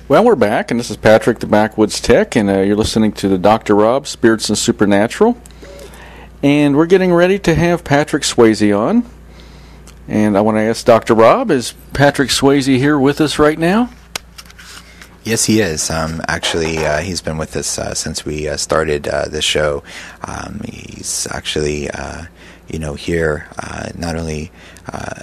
Well, we're back, and this is Patrick, the Backwoods Tech, and you're listening to the Dr. Rob, Spirits and Supernatural. And we're getting ready to have Patrick Swayze on. And I want to ask Dr. Rob, is Patrick Swayze here with us right now? Yes, he is. Actually, he's been with us since we started the show. He's actually, here not only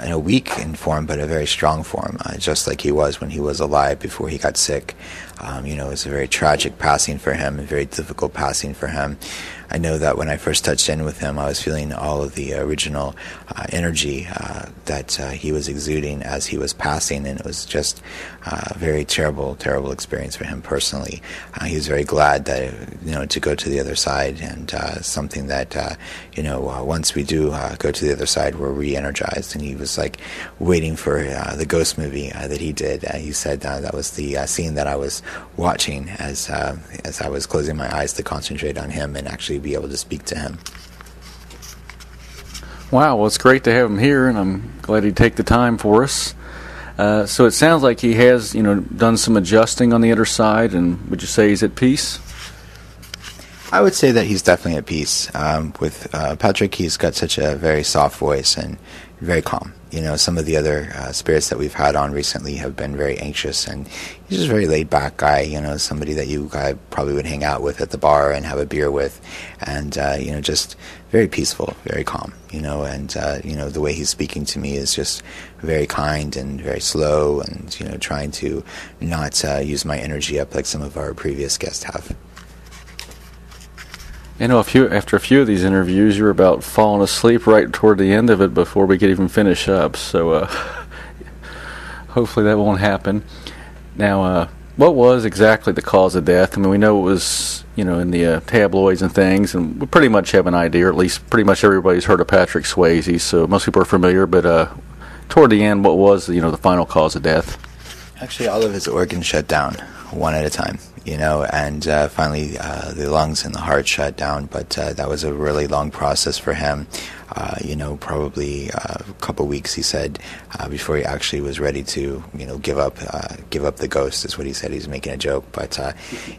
in a weak in form, but a very strong form, just like he was when he was alive before he got sick. It was a very tragic passing for him, a very difficult passing for him. I know that when I first touched in with him, I was feeling all of the original energy that he was exuding as he was passing, and it was just a very terrible experience for him personally. He was very glad that to go to the other side, and something that once we do go to the other side, we're re-energized. And he was like waiting for the ghost movie that he did. He said that was the scene that I was watching as I was closing my eyes to concentrate on him and actually be able to speak to him. Wow, well, it's great to have him here, and I'm glad he'd take the time for us. So it sounds like he has, done some adjusting on the other side, and would you say he's at peace? I would say that he's definitely at peace. With Patrick, he's got such a very soft voice and very calm. Some of the other spirits that we've had on recently have been very anxious, and he's just a very laid-back guy, somebody that you probably would hang out with at the bar and have a beer with, and, just very peaceful, very calm, and, the way he's speaking to me is just very kind and very slow and, trying to not use my energy up like some of our previous guests have. After a few of these interviews, you were about falling asleep right toward the end of it before we could even finish up. So hopefully that won't happen. Now, what was exactly the cause of death? I mean, we know it was, in the tabloids and things, and we pretty much have an idea, or at least pretty much everybody's heard of Patrick Swayze, so most people are familiar. But toward the end, what was, the final cause of death? Actually, all of his organs shut down, one at a time. And finally the lungs and the heart shut down, but that was a really long process for him. Probably a couple weeks, he said, before he actually was ready to, give up the ghost, is what he said. He was making a joke, but,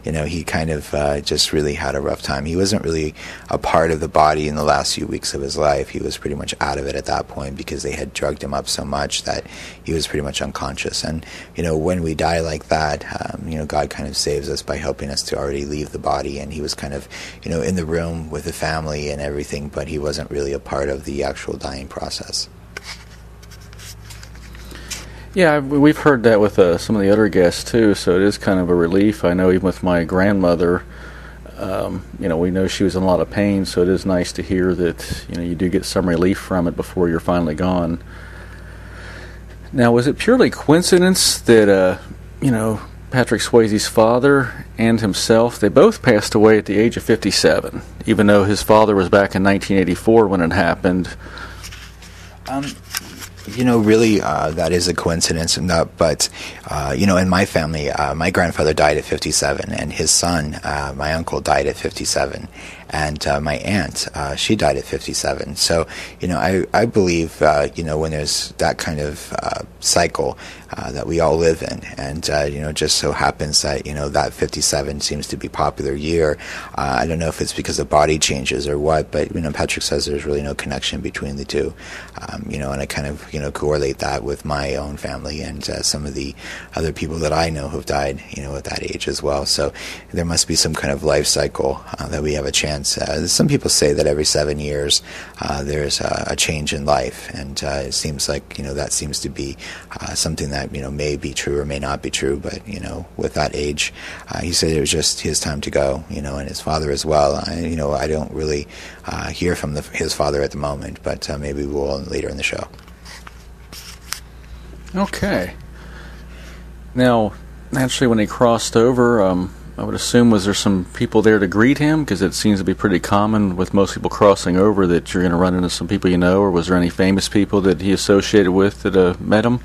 he kind of just really had a rough time. He wasn't really a part of the body in the last few weeks of his life. He was pretty much out of it at that point because they had drugged him up so much that he was pretty much unconscious. And, when we die like that, God kind of saves us by helping us to already leave the body, and he was kind of, in the room with the family and everything, but he wasn't really a part of the actual dying process. Yeah, we've heard that with some of the other guests too, so it is kind of a relief. I know even with my grandmother, we know she was in a lot of pain, so it is nice to hear that, you do get some relief from it before you're finally gone. Now, was it purely coincidence that, Patrick Swayze's father and himself, they both passed away at the age of 57, even though his father was back in 1984 when it happened? Really, that is a coincidence, but, in my family, my grandfather died at 57, and his son, my uncle, died at 57, and my aunt, she died at 57. So, I believe, when there's that kind of cycle that we all live in, and, just so happens that, that 57 seems to be a popular year. I don't know if it's because the body changes or what, but, Patrick says there's really no connection between the two, and I kind of, correlate that with my own family and some of the other people that I know who've died, at that age as well. So there must be some kind of life cycle that we have a chance. Some people say that every 7 years there's a change in life, and it seems like, that seems to be something that, may be true or may not be true, but, with that age, he said it was just his time to go, and his father as well. I don't really hear from his father at the moment, but maybe we will later in the show. Okay. Now, naturally, when he crossed over, I would assume, was there some people there to greet him? Because it seems to be pretty common with most people crossing over that you're going to run into some people or was there any famous people that he associated with that met him?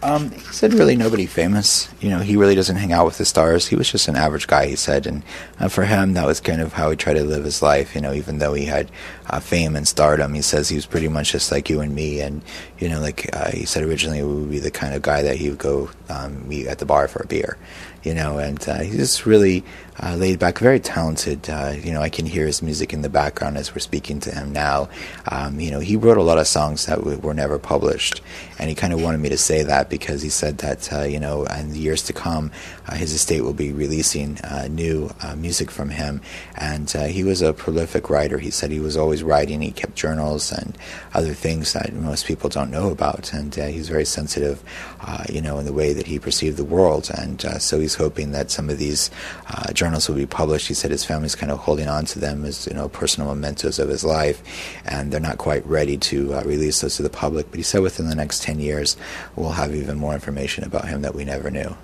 He said really nobody famous. He really doesn't hang out with the stars. He was just an average guy, he said. And for him, that was kind of how he tried to live his life. Even though he had fame and stardom, he says he was pretty much just like you and me. And, he said originally we would be the kind of guy that he would go meet at the bar for a beer. And he's just really laid back, very talented. I can hear his music in the background as we're speaking to him now. He wrote a lot of songs that were never published, and he kind of wanted me to say that because he said that, in the years to come, his estate will be releasing new music from him, and he was a prolific writer. He said he was always writing. He kept journals and other things that most people don't know about, and he's very sensitive, in the way that he perceived the world, and so he's hoping that some of these journals will be published. He said his family's kind of holding on to them as personal mementos of his life, and they're not quite ready to release those to the public. But he said within the next 10 years we'll have even more information about him that we never knew.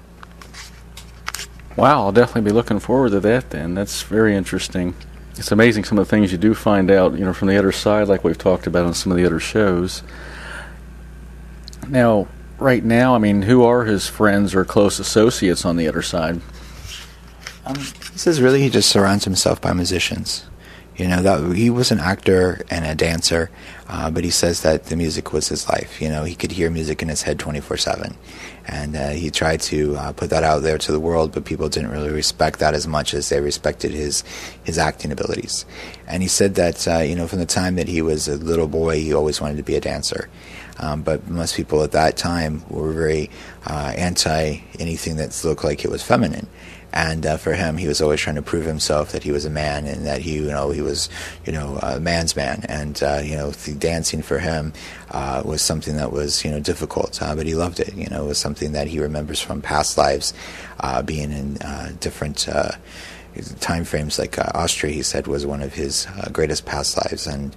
Wow, I'll definitely be looking forward to that then. That's very interesting. It's amazing some of the things you do find out, from the other side, like we've talked about on some of the other shows. Now, right now, who are his friends or close associates on the other side? He says really he just surrounds himself by musicians. That he was an actor and a dancer, but he says that the music was his life. He could hear music in his head 24/7, and he tried to put that out there to the world, but people didn't really respect that as much as they respected his acting abilities. And he said that from the time that he was a little boy, he always wanted to be a dancer. But most people at that time were very anti anything that looked like it was feminine. And for him, he was always trying to prove himself that he was a man and that he was, a man's man. And the dancing for him was something that was, difficult, but he loved it. It was something that he remembers from past lives, being in different time frames. Like Austria, he said, was one of his greatest past lives. And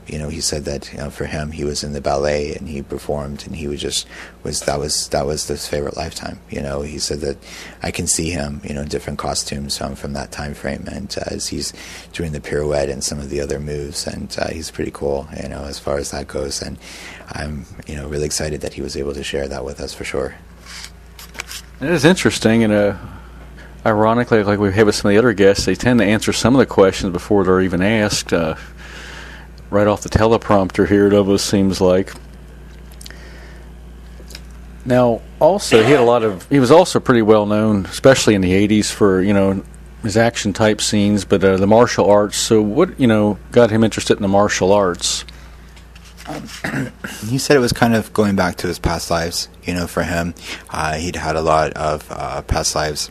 he said that for him, he was in the ballet and he performed, and he that was his favorite lifetime. He said that I can see him in different costumes from that time frame, and as he's doing the pirouette and some of the other moves, and he's pretty cool as far as that goes. And I'm really excited that he was able to share that with us for sure. It is interesting, and ironically, like we have with some of the other guests, they tend to answer some of the questions before they're even asked. Right off the teleprompter here, it almost seems like. Now, also, he was also pretty well known, especially in the 80s, for, his action type scenes, but the martial arts. So what, got him interested in the martial arts? He said it was kind of going back to his past lives. For him, he'd had a lot of past lives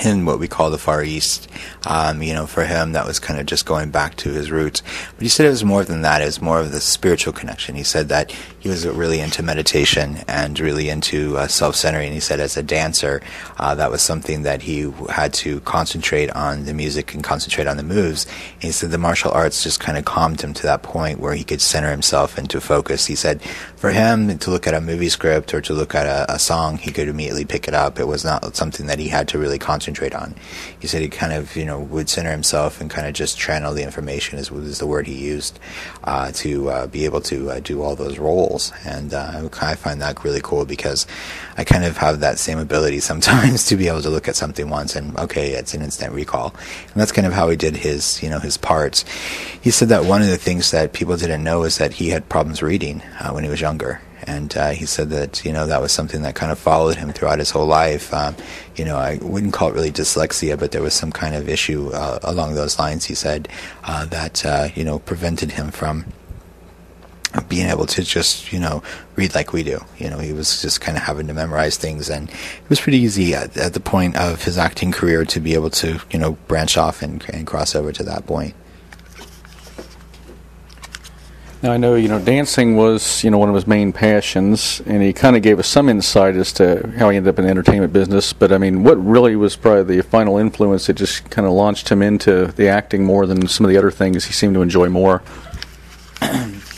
in what we call the Far East. For him, that was kind of just going back to his roots. But he said it was more than that. It was more of the spiritual connection. He said that he was really into meditation and really into self-centering. He said as a dancer, that was something that he had to concentrate on the music and concentrate on the moves. And he said the martial arts just kind of calmed him to that point where he could center himself into focus. He said for him to look at a movie script or to look at a song, he could immediately pick it up. It was not something that he had to really concentrate on. He said he kind of, would center himself and kind of just channel the information is the word he used to be able to do all those roles. And I find that really cool because I kind of have that same ability sometimes to be able to look at something once and, okay, it's an instant recall. And that's kind of how he did his, his parts. He said that one of the things that people didn't know is that he had problems reading when he was younger. And he said that, that was something that kind of followed him throughout his whole life. I wouldn't call it really dyslexia, but there was some kind of issue along those lines, he said, that, prevented him from being able to just, read like we do. He was just kind of having to memorize things, and it was pretty easy at the point of his acting career to be able to, branch off and cross over to that point. Now, I know, dancing was, one of his main passions, and he kind of gave us some insight as to how he ended up in the entertainment business. But, what really was probably the final influence that just kind of launched him into the acting more than some of the other things he seemed to enjoy more?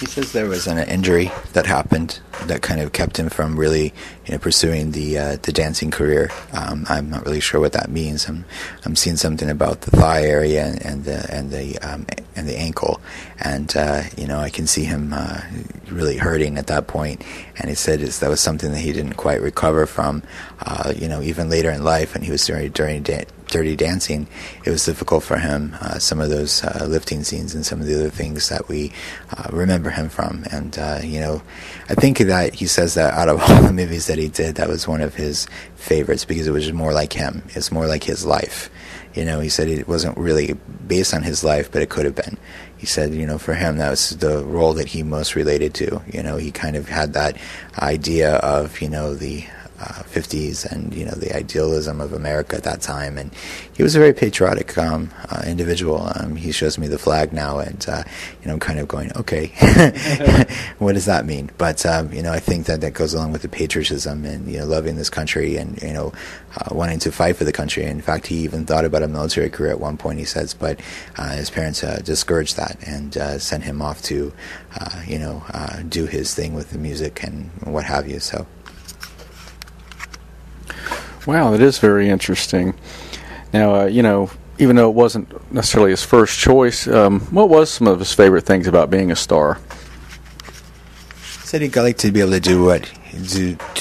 He says there was an injury that happened that kind of kept him from really, pursuing the dancing career. I'm not really sure what that means. I'm seeing something about the thigh area and the ankle, and I can see him really hurting at that point. And he said that was something that he didn't quite recover from. Even later in life, when he was during Dirty Dancing, it was difficult for him. Some of those lifting scenes and some of the other things that we remember him from. And, I think that he says that out of all the movies that he did, that was one of his favorites because it was just more like him. It's more like his life. He said it wasn't really based on his life, but it could have been. He said, for him, that was the role that he most related to. He kind of had that idea of, the 50s and the idealism of America at that time, and he was a very patriotic individual. He shows me the flag now, and I'm kind of going, okay, what does that mean? But I think that goes along with the patriotism and loving this country and wanting to fight for the country. In fact, he even thought about a military career at one point, he says, but his parents discouraged that and sent him off to do his thing with the music and what have you. So wow, that is very interesting. Now, even though it wasn't necessarily his first choice, what was some of his favorite things about being a star? He said he'd like to be able to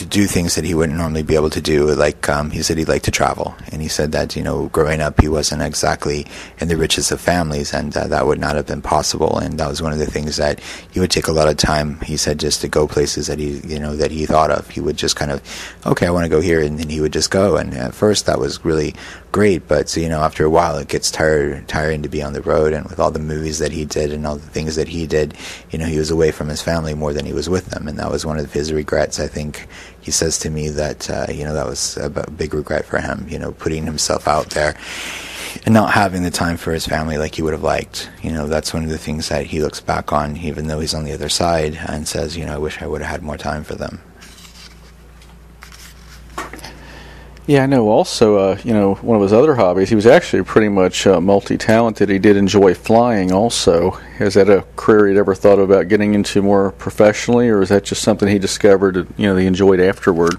do things that he wouldn't normally be able to do. Like he said he'd like to travel, and he said that growing up he wasn't exactly in the richest of families, and that would not have been possible. And that was one of the things that he would take a lot of time. He said just to go places that he thought of. He would just kind of, okay, I want to go here, and then he would just go. And at first that was really great, but after a while it gets tiring to be on the road, and with all the movies that he did and all the things that he did, he was away from his family more than he was with them, and that was one of his regrets. I think he says to me that that was a big regret for him, putting himself out there and not having the time for his family like he would have liked. That's one of the things that he looks back on, even though he's on the other side, and says, I wish I would have had more time for them. Yeah, I know. Also, one of his other hobbies, he was actually pretty much multi-talented. He did enjoy flying also. Is that a career he'd ever thought about getting into more professionally, or is that just something he discovered that, he enjoyed afterward?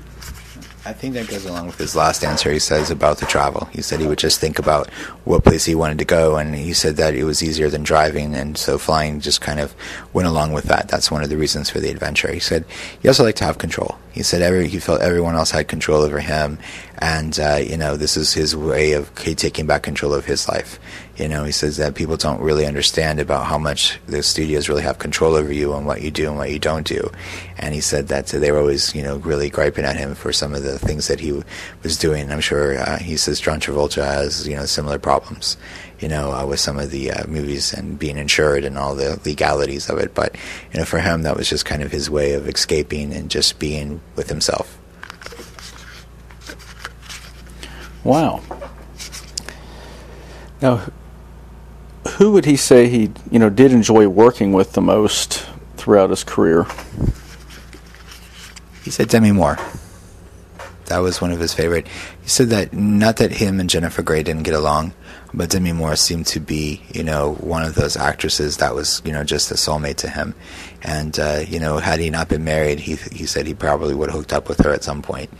I think that goes along with his last answer. He says about the travel. He said he would just think about what place he wanted to go, and he said that it was easier than driving, and so flying just kind of went along with that. That's one of the reasons for the adventure. He said he also liked to have control. He said he felt everyone else had control over him, and this is his way of taking back control of his life. He says that people don't really understand about how much the studios really have control over you and what you do and what you don't do. And he said that they were always, really griping at him for some of the things that he was doing. And I'm sure he says John Travolta has, similar problems, with some of the movies and being insured and all the legalities of it. But, for him, that was just kind of his way of escaping and just being with himself. Wow. Now, who would he say he, did enjoy working with the most throughout his career? He said Demi Moore. That was one of his favorite. He said that not that him and Jennifer Grey didn't get along, but Demi Moore seemed to be, one of those actresses that was, just a soulmate to him. And, had he not been married, he said he probably would have hooked up with her at some point.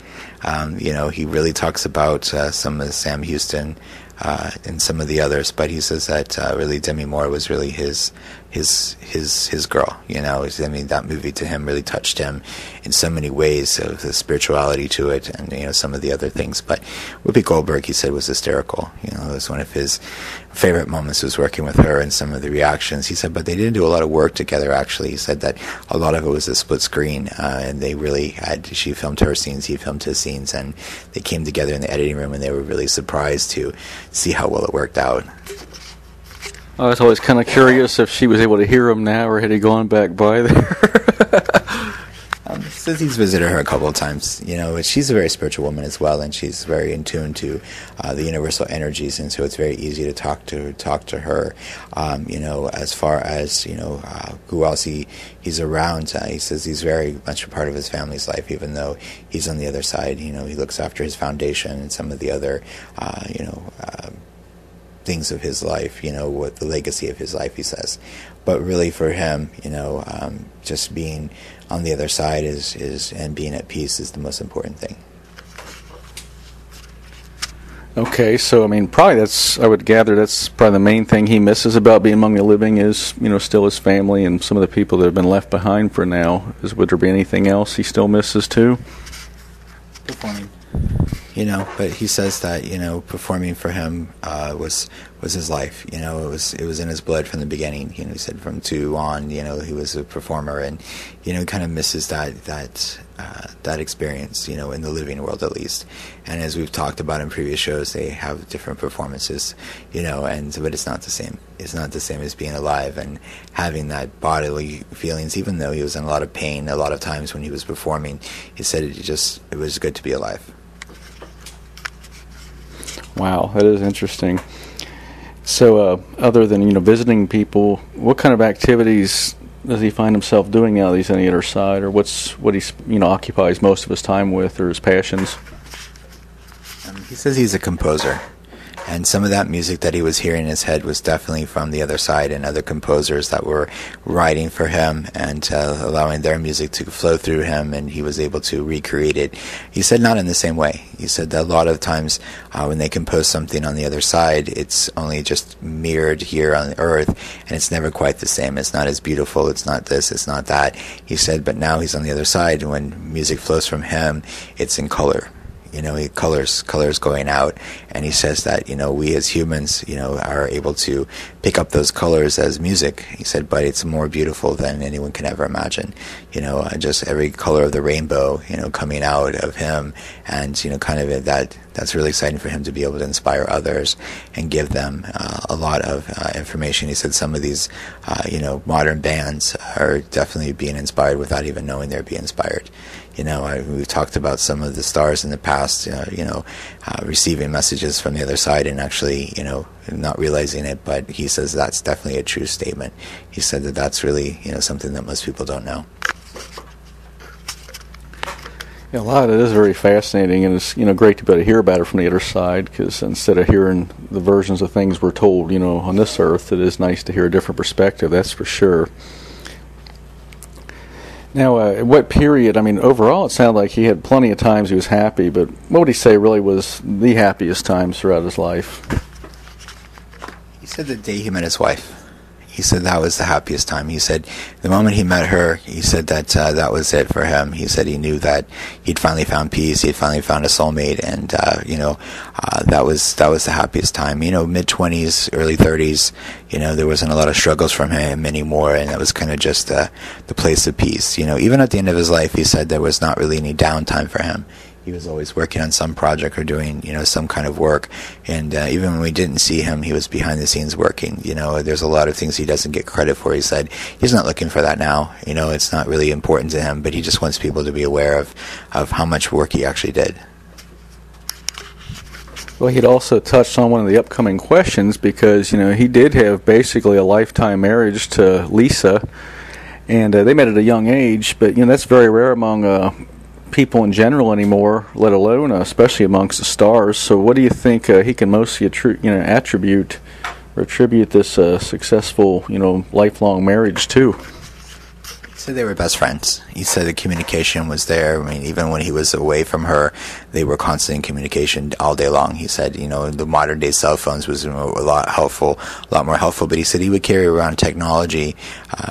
He really talks about some of Sam Houston and some of the others, but he says that really Demi Moore was really his girl. That movie to him really touched him in so many ways, of the spirituality to it, and some of the other things. But Whoopi Goldberg, he said, was hysterical. It was one of his favorite moments was working with her and some of the reactions. He said, but they didn't do a lot of work together. Actually, he said that a lot of it was a split screen, and they really she filmed her scenes, he filmed his scenes, and they came together in the editing room, and they were really surprised to see how well it worked out. I was always kind of curious if she was able to hear him now, or had he gone back by there. Says he's visited her a couple of times. She's a very spiritual woman as well, and she's very in tune to the universal energies, and so it's very easy to talk to her. As far as who else he's around, he says he's very much a part of his family's life, even though he's on the other side. He looks after his foundation and some of the other things of his life, what the legacy of his life, he says. but really for him, just being on the other side is and being at peace is the most important thing. Okay, so I mean, probably I would gather that's probably the main thing he misses about being among the living is, still his family and some of the people that have been left behind for now. Would there be anything else he still misses too? Performing. But he says that, performing for him was his life. It was in his blood from the beginning. He said from 2 on, he was a performer, and kind of misses that experience, in the living world at least. And as we've talked about in previous shows, they have different performances, but it's not the same. It's not the same as being alive and having that bodily feelings. Even though he was in a lot of pain a lot of times when he was performing, he said it was good to be alive. Wow, that is interesting. So, other than visiting people, what kind of activities does he find himself doing now that he's on the other side, or what he occupies most of his time with, or his passions? He says he's a composer. And some of that music that he was hearing in his head was definitely from the other side and other composers that were writing for him and allowing their music to flow through him, and he was able to recreate it. He said not in the same way. He said that a lot of times when they compose something on the other side, it's only just mirrored here on earth, and it's never quite the same. It's not as beautiful. It's not this. It's not that. He said, but now he's on the other side. When music flows from him, it's in color. Colors going out, and he says that we as humans are able to pick up those colors as music. He said, but it's more beautiful than anyone can ever imagine. Just every color of the rainbow coming out of him, and kind of that's really exciting for him to be able to inspire others and give them a lot of information. He said some of these modern bands are definitely being inspired without even knowing they're being inspired. We've talked about some of the stars in the past, receiving messages from the other side and actually, not realizing it. But he says that's definitely a true statement. He said that that's really, something that most people don't know. Yeah, a lot of it is very fascinating, and it's great to be able to hear about it from the other side, because instead of hearing the versions of things we're told, on this earth, it is nice to hear a different perspective. That's for sure. Now, at what period, overall it sounded like he had plenty of times he was happy, but what would he say really was the happiest times throughout his life? He said the day he met his wife. He said that was the happiest time. He said the moment he met her, he said that that was it for him. He said he knew that he'd finally found peace. He'd finally found a soulmate, and that was the happiest time. Mid-20s, early 30s. There wasn't a lot of struggles from him anymore, and it was kind of just the place of peace. Even at the end of his life, he said there was not really any downtime for him. He was always working on some project or doing, some kind of work. And even when we didn't see him, he was behind the scenes working. There's a lot of things he doesn't get credit for. He said he's not looking for that now. It's not really important to him, but he just wants people to be aware of how much work he actually did. Well, he'd also touched on one of the upcoming questions, because, he did have basically a lifetime marriage to Lisa, and they met at a young age, but, that's very rare among people in general anymore, let alone especially amongst the stars. So what do you think he can mostly attribute this successful lifelong marriage to? He said they were best friends. He said the communication was there. Even when he was away from her, they were constant in communication all day long. He said, the modern day cell phones was a lot more helpful. But he said he would carry around technology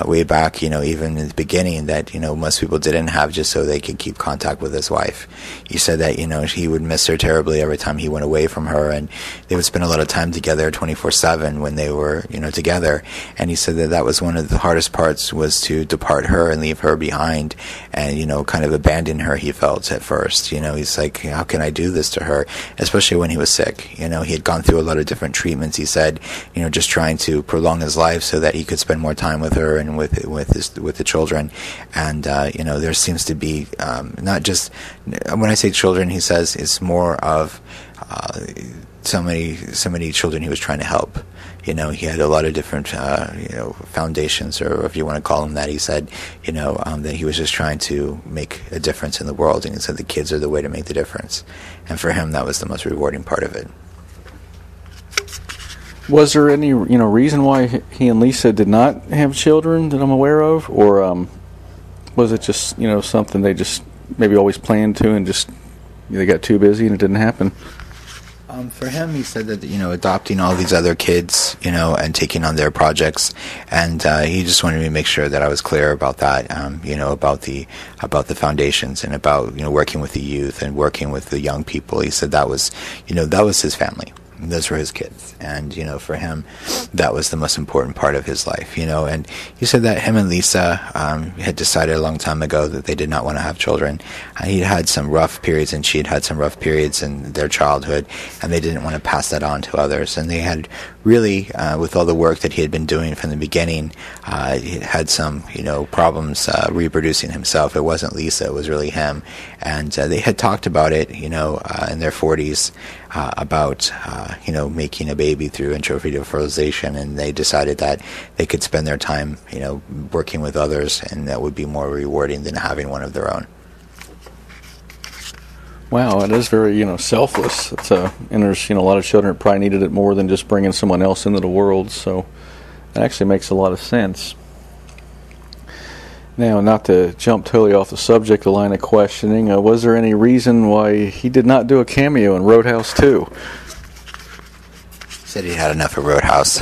way back, even in the beginning, that most people didn't have, just so they could keep contact with his wife. He said that he would miss her terribly every time he went away from her, and they would spend a lot of time together 24/7 when they were together. And he said that was one of the hardest parts, was to depart her and leave her behind, and kind of abandon her. He felt at first, he's like, how can I do this to her, especially when he was sick. He had gone through a lot of different treatments. He said, just trying to prolong his life so that he could spend more time with her and with the children. And there seems to be not just, when I say children, he says it's more of so many children he was trying to help. He had a lot of different, foundations, or if you want to call them that. He said, that he was just trying to make a difference in the world, and he said the kids are the way to make the difference. And for him, that was the most rewarding part of it. Was there any reason why he and Lisa did not have children that I'm aware of, or was it just something they just maybe always planned to and just they got too busy and it didn't happen? For him, he said that adopting all these other kids, and taking on their projects, and he just wanted me to make sure that I was clear about that, about the foundations and about working with the youth and working with the young people. He said that was his family. Those were his kids, and for him, that was the most important part of his life. And he said that him and Lisa had decided a long time ago that they did not want to have children. He had some rough periods, and she had some rough periods in their childhood, and they didn't want to pass that on to others. And they had really, with all the work that he had been doing from the beginning, he had some problems reproducing himself. It wasn't Lisa; it was really him. And they had talked about it, in their 40s. About making a baby through intrafetal fertilization, and they decided that they could spend their time working with others, and that would be more rewarding than having one of their own. Wow, it is very selfless. It's and there's a lot of children that probably needed it more than just bringing someone else into the world, so it actually makes a lot of sense. Now, not to jump totally off the subject, the line of questioning, was there any reason why he did not do a cameo in Roadhouse 2? He said he had enough of Roadhouse.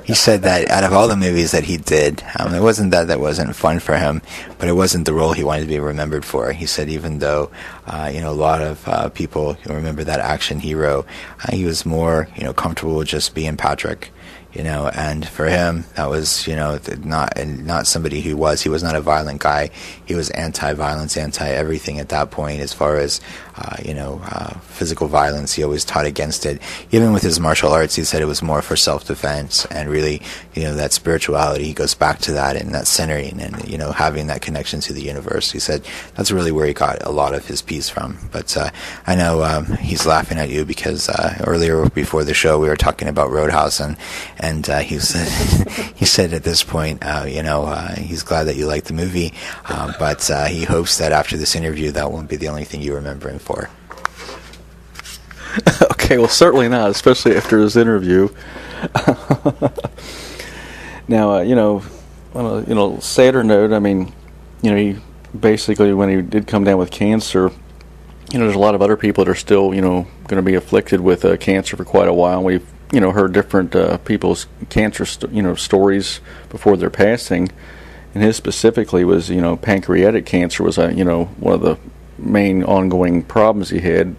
He said that out of all the movies that he did, it wasn't that wasn't fun for him, but it wasn't the role he wanted to be remembered for. He said even though, a lot of people remember that action hero, he was more, comfortable with just being Patrick. And for him, that was, not somebody he was not a violent guy. He was anti-violence, anti-everything at that point as far as, physical violence. He always taught against it. Even with his martial arts, he said it was more for self-defense, and really, that spirituality, he goes back to that and that centering and, having that connection to the universe. He said that's really where he got a lot of his peace from. But I know he's laughing at you because earlier before the show we were talking about Roadhouse, and he said at this point, he's glad that you like the movie, but he hopes that after this interview that won't be the only thing you remember him for. Okay, well, certainly not, especially after this interview. Now, on a sadder note, I mean, he basically, when he did come down with cancer, there's a lot of other people that are still, going to be afflicted with cancer for quite a while. We've heard different people's cancer, stories before their passing, and his specifically was, pancreatic cancer was, one of the main ongoing problems he had.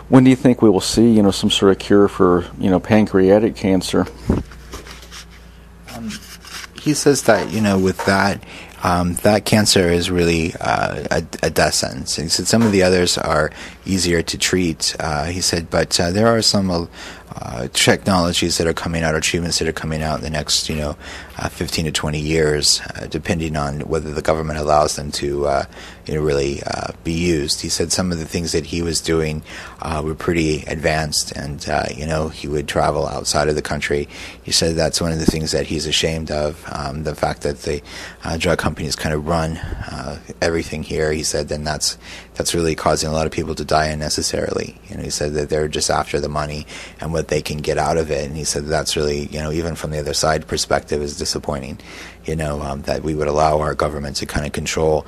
When do you think we will see, some sort of cure for, pancreatic cancer? He says that, with that, that cancer is really a death sentence. He said some of the others are easier to treat. He said, but there are some technologies that are coming out, or treatments that are coming out in the next, 15 to 20 years, depending on whether the government allows them to, really be used. He said some of the things that he was doing were pretty advanced, and, he would travel outside of the country. He said that's one of the things that he's ashamed of, the fact that the drug companies kind of run everything here. He said then that's really causing a lot of people to die unnecessarily. He said that they're just after the money and what they can get out of it. And he said that's really, even from the other side perspective, is disappointing. That we would allow our government to kind of control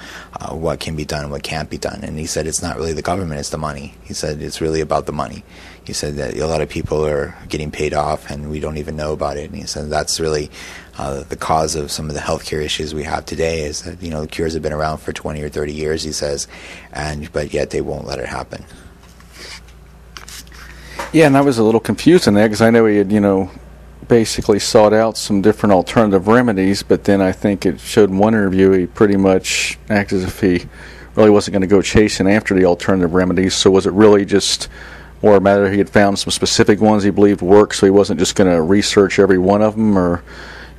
what can be done and what can't be done. And he said it's not really the government, it's the money. He said it's really about the money. He said that a lot of people are getting paid off and we don't even know about it. And he said that's really the cause of some of the healthcare issues we have today, is that, the cures have been around for 20 or 30 years, he says, but yet they won't let it happen. Yeah, and I was a little confused in that because I know he had, basically sought out some different alternative remedies, but then I think it showed in one interview he pretty much acted as if he really wasn't going to go chasing after the alternative remedies. So was it really just more a matter he had found some specific ones he believed worked, so he wasn't just going to research every one of them? Or,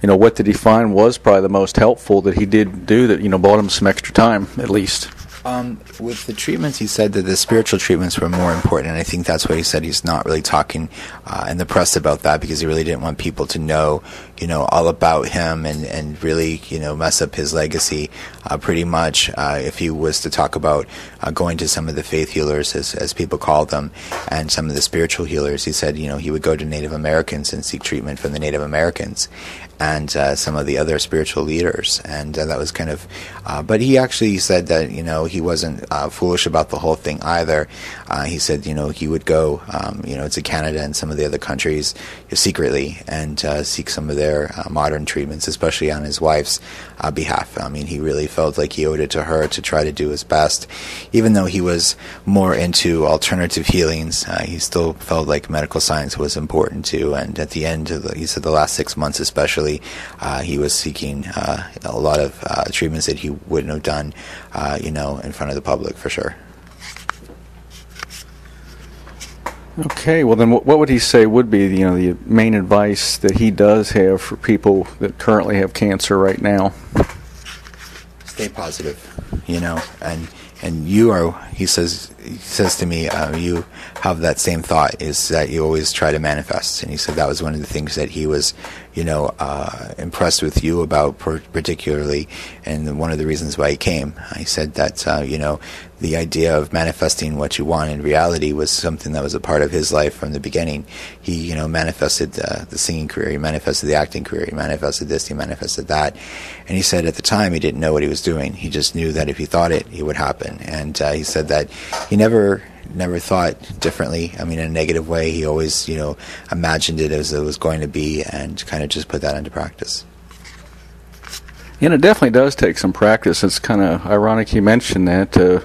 what did he find was probably the most helpful that he did do that, bought him some extra time, at least? With the treatments, he said that the spiritual treatments were more important, and I think that's why he said he's not really talking in the press about that, because he really didn't want people to know, all about him and really, mess up his legacy. Pretty much, if he was to talk about going to some of the faith healers, as people call them, and some of the spiritual healers, he said, he would go to Native Americans and seek treatment from the Native Americans and some of the other spiritual leaders, and that was kind of. But he actually said that he wasn't foolish about the whole thing either. He said he would go to Canada and some of the other countries secretly and seek some of their modern treatments, especially on his wife's behalf. I mean, he really felt like he owed it to her to try to do his best, even though he was more into alternative healings. He still felt like medical science was important too. And at the end, he said the last 6 months especially. He was seeking a lot of treatments that he wouldn't have done, in front of the public for sure. Okay, well then, what would he say would be the main advice that he does have for people that currently have cancer right now? Stay positive, and you are. He says to me, you have that same thought, is that you always try to manifest. And he said that was one of the things that he was, impressed with you about particularly, and one of the reasons why he came. He said that, the idea of manifesting what you want in reality was something that was a part of his life from the beginning. He, manifested the singing career, he manifested the acting career, he manifested this, he manifested that. And he said at the time he didn't know what he was doing. He just knew that if he thought it, it would happen. And he said that he never thought differently. I mean, in a negative way. He always, imagined it as it was going to be and kind of just put that into practice. And it definitely does take some practice. It's kind of ironic you mentioned that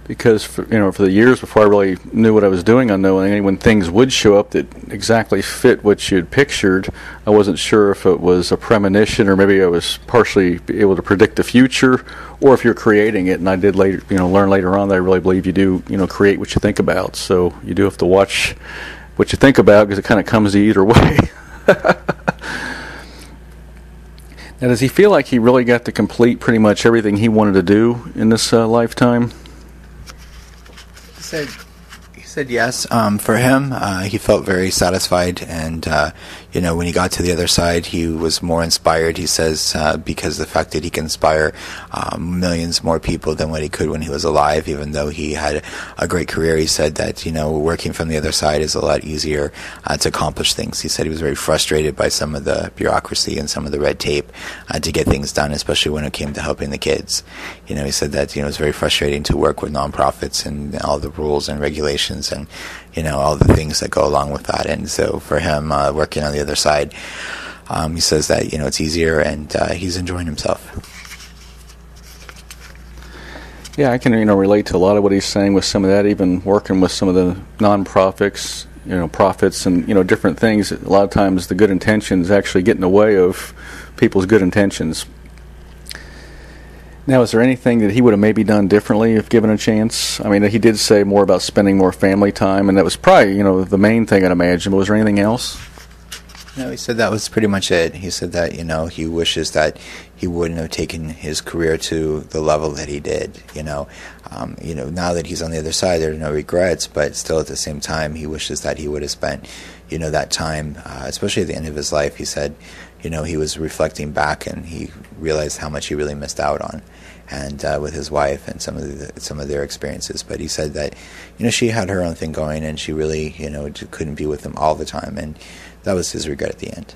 because, for the years before I really knew what I was doing unknowingly, when things would show up that exactly fit what you'd pictured, I wasn't sure if it was a premonition or maybe I was partially able to predict the future, or if you're creating it. And I did later, learn later on that I really believe you do, create what you think about. So you do have to watch what you think about, because it kind of comes to you either way. Now, does he feel like he really got to complete pretty much everything he wanted to do in this lifetime? He said yes. For him, he felt very satisfied, and when he got to the other side, he was more inspired. He says because the fact that he can inspire millions more people than what he could when he was alive, even though he had a great career. He said that working from the other side is a lot easier to accomplish things. He said he was very frustrated by some of the bureaucracy and some of the red tape to get things done, especially when it came to helping the kids. He said that it was very frustrating to work with nonprofits and all the rules and regulations and all the things that go along with that. And so for him, working on the other side, he says that it's easier, and he's enjoying himself. Yeah, I can relate to a lot of what he's saying with some of that. Even working with some of the nonprofits, profits and different things. A lot of times the good intentions actually get in the way of people's good intentions. Now, is there anything that he would have maybe done differently if given a chance? I mean, he did say more about spending more family time, and that was probably, the main thing I'd imagine. But was there anything else? No, he said that was pretty much it. He said that, he wishes that he wouldn't have taken his career to the level that he did. Now that he's on the other side, there are no regrets, but still at the same time, he wishes that he would have spent, that time, especially at the end of his life. He said, he was reflecting back and he realized how much he really missed out on, and with his wife and some of their experiences. But he said that, she had her own thing going, and she really, couldn't be with him all the time, and that was his regret at the end.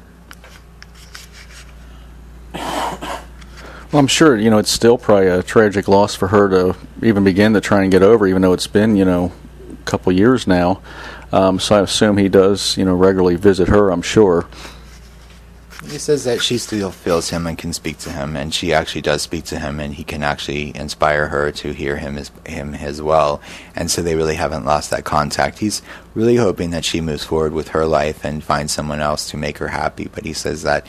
Well, I'm sure, it's still probably a tragic loss for her to even begin to try and get over, even though it's been, a couple years now. So I assume he does, regularly visit her, I'm sure. He says that she still feels him and can speak to him, and she actually does speak to him, and he can actually inspire her to hear him as well. And so they really haven't lost that contact. He's really hoping that she moves forward with her life and finds someone else to make her happy. But he says that,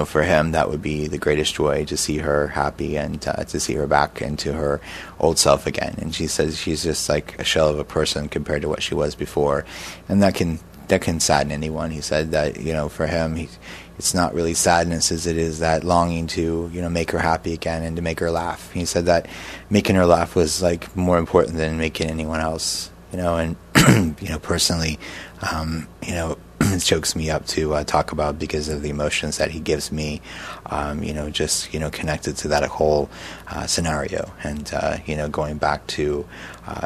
for him, that would be the greatest joy, to see her happy and to see her back into her old self again. And she says she's just like a shell of a person compared to what she was before, and that can sadden anyone. He said that, for him, it's not really sadness as it is that longing to, make her happy again and to make her laugh. He said that making her laugh was like more important than making anyone else, and personally, it chokes me up to talk about because of the emotions that he gives me, just, connected to that whole scenario. And, going back to,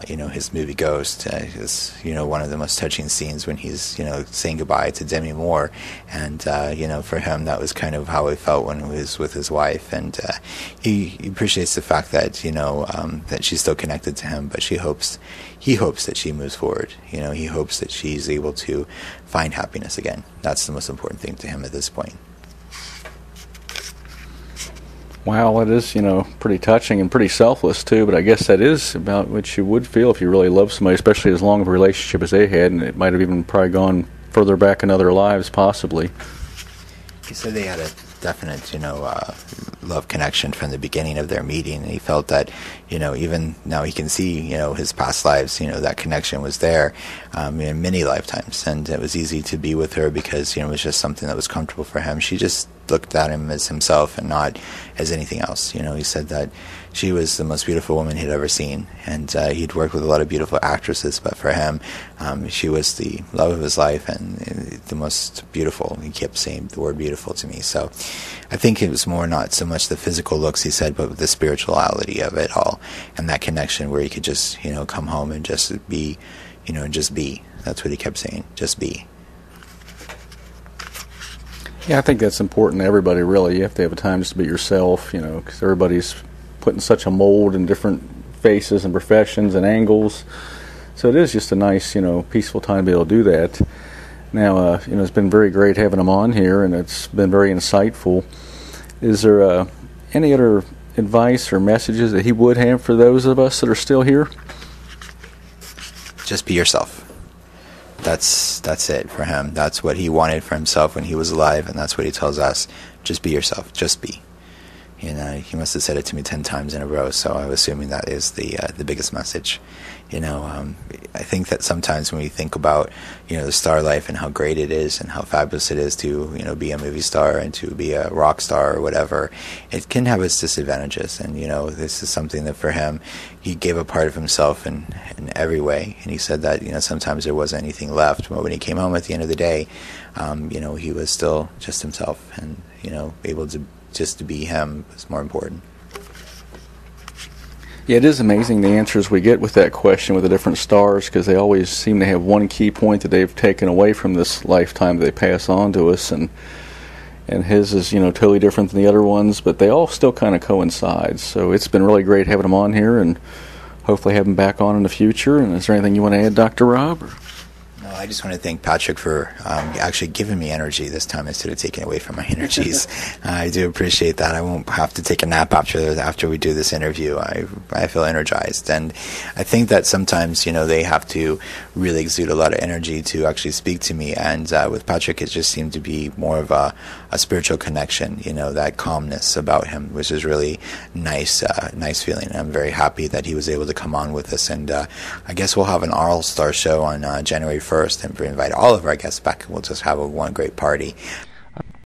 his movie Ghost is, one of the most touching scenes when he's, saying goodbye to Demi Moore. And, for him, that was kind of how he felt when he was with his wife. And he appreciates the fact that, that she's still connected to him, but he hopes that she moves forward. He hopes that she's able to find happiness again. That's the most important thing to him at this point. Wow, it is, pretty touching and pretty selfless too, but I guess that is about what you would feel if you really love somebody, especially as long of a relationship as they had, and it might have even probably gone further back in other lives, possibly. He said they had a definite, love connection from the beginning of their meeting, and he felt that, even now he can see, his past lives, that connection was there in many lifetimes, and it was easy to be with her because, it was just something that was comfortable for him. She just looked at him as himself and not as anything else. He said that she was the most beautiful woman he'd ever seen, and he'd worked with a lot of beautiful actresses, but for him, she was the love of his life and the most beautiful. He kept saying the word beautiful to me. So I think it was more not so much the physical looks, he said, but the spirituality of it all, and that connection where he could just, come home and just be, just be. That's what he kept saying, just be. Yeah, I think that's important to everybody, really. You have to have a time just to be yourself, because everybody's put in such a mold in different faces and professions and angles. So it is just a nice, peaceful time to be able to do that. Now, it's been very great having him on here, and it's been very insightful. Is there any other advice or messages that he would have for those of us that are still here? Just be yourself. That's it for him. That's what he wanted for himself when he was alive, and that's what he tells us. Just be yourself. Just be. He must have said it to me 10 times in a row, so I'm assuming that is the biggest message. I think that sometimes when we think about, the star life and how great it is and how fabulous it is to, be a movie star and to be a rock star or whatever, it can have its disadvantages. And, this is something that for him, he gave a part of himself in every way. And he said that, sometimes there wasn't anything left. But when he came home at the end of the day, he was still just himself, and, able to just to be him was more important. Yeah, it is amazing the answers we get with that question with the different stars, because they always seem to have one key point that they've taken away from this lifetime that they pass on to us, and his is, totally different than the other ones, but they all still kind of coincide. So it's been really great having him on here, and hopefully have him back on in the future. And is there anything you want to add, Dr. Rob? Or? No, I just want to thank Patrick for actually giving me energy this time instead of taking away from my energies. I do appreciate that. I won't have to take a nap after we do this interview. I feel energized, and I think that sometimes they have to really exude a lot of energy to actually speak to me. And with Patrick, it just seemed to be more of a spiritual connection. That calmness about him, which is really nice feeling. And I'm very happy that he was able to come on with us. And I guess we'll have an all-star show on January 1st, and invite all of our guests back, and we'll just have one great party.